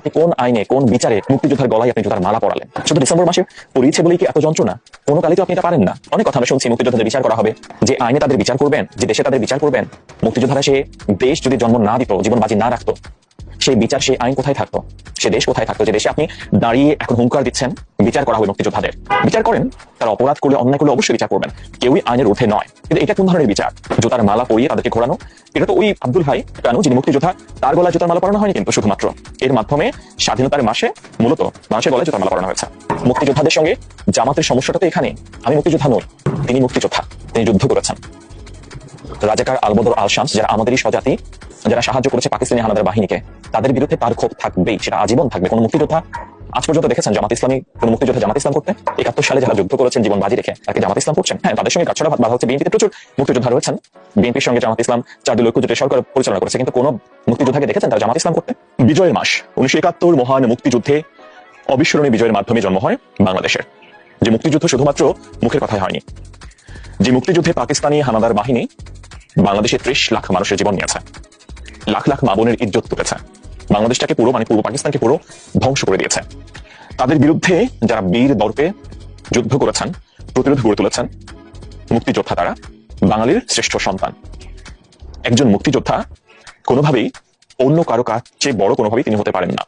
আপনি কোন আইনে কোন বিচারে মুক্তিযোদ্ধার গলায় আপনি জুতার মালা পরালেন? শুধু ডিসেম্বর মাসে পড়িয়েছে বলেই কি এত যন্ত্রণা? কোনো কালে তো আপনি এটা পারেন না। অনেক কথা আমরা শুনছি মুক্তিযোদ্ধাদের বিচার করা হবে, যে আইনে তাদের বিচার করবেন, যে দেশে তাদের বিচার করবেন। মুক্তিযোদ্ধারা সে দেশ যদি জন্ম না দিত, জীবন বাজি না রাখতো, সেই বিচার সেই আইন কোথায় থাকতো? সে দেশ কোথায় থাকতো যে দেশে আপনি দাঁড়িয়ে এখন হুঙ্কার দিচ্ছেন বিচার করা হবে মুক্তিযোদ্ধাদের? বিচার করেন, তারা অপরাধ করলে অন্যায় করলে অবশ্যই বিচার করবেন, কেউই আইনের ঊর্ধ্বে নয়। কিন্তু এটা কোন ধরনের বিচার? জুতার মালা পরিয়ে তাদেরকে ঘোরানো। এটা তো ওই আব্দুল ভাই কেন, যিনি মুক্তিযোদ্ধা, তার গলায় জুতার মালা পরানো হয়নি কিন্তু শুধুমাত্র। এর মাধ্যমে স্বাধীনতার মাসে মূলত মানুষের গলায় জুতার মালা পরানো হয়েছে। মুক্তিযোদ্ধাদের সঙ্গে জামাতের সমস্যাটা তো এখানে। আমি মুক্তিযোদ্ধা নই, তিনি মুক্তিযোদ্ধা, তিনি যুদ্ধ করেছেন। রাজাকার আলবদর আল শামস, যারা আমাদেরই স্বজাতি, যারা সাহায্য করেছে পাকিস্তানি হানাদার বাহিনীকে, তাদের বিরুদ্ধে তার ক্ষোভ থাকবেই, সেটা আজীবন থাকবে। কোন মুক্তিযোদ্ধা আজ পর্যন্ত দেখেছেন জামাত ইসলামী, কোন মুক্তিযোদ্ধা জামাত ইসলাম করতে? 71 সালে যারা যুদ্ধ করেছেন জীবন বাজি রেখে, তাকে জামাত ইসলাম করছেন? হ্যাঁ, তাদের সঙ্গে কাছড়া বাধা হচ্ছে। বিএনপিতে প্রচুর মুক্তিযোদ্ধা রয়েছেন, বিএনপির সঙ্গে জামাত ইসলাম 4 দলীয় ঐক্যজোটের সরকার পরিচালনা করেছে, কিন্তু কোন মুক্তিযোদ্ধাকে দেখেছেন তারা জামাত ইসলাম করতে? বিজয়ের মাস 1971 মহান মুক্তিযুদ্ধে অবিস্মরণীয় বিজয়ের মাধ্যমে জন্ম হয় বাংলাদেশের। যে মুক্তিযুদ্ধ শুধুমাত্র মুখের কথায় হয়নি, যে মুক্তিযুদ্ধে পাকিস্তানি হানাদার বাহিনী বাংলাদেশে 30 লাখ মানুষের জীবন নিয়েছে, লাখ লাখ মা বোনের ইজ্জত তুলেছে, বাংলাদেশটাকে পুরো পূর্ব পাকিস্তানকে পুরো ধ্বংস করে দিয়েছে। তাদের বিরুদ্ধে যারা বীর দর্পে যুদ্ধ করেছেন, প্রতিরোধ গড়ে তুলেছেন, মুক্তিযোদ্ধা তারা বাঙালির শ্রেষ্ঠ সন্তান। একজন মুক্তিযোদ্ধা কোনোভাবেই অন্য কারো কাছে বড় কোনোভাবেই তিনি হতে পারেন না।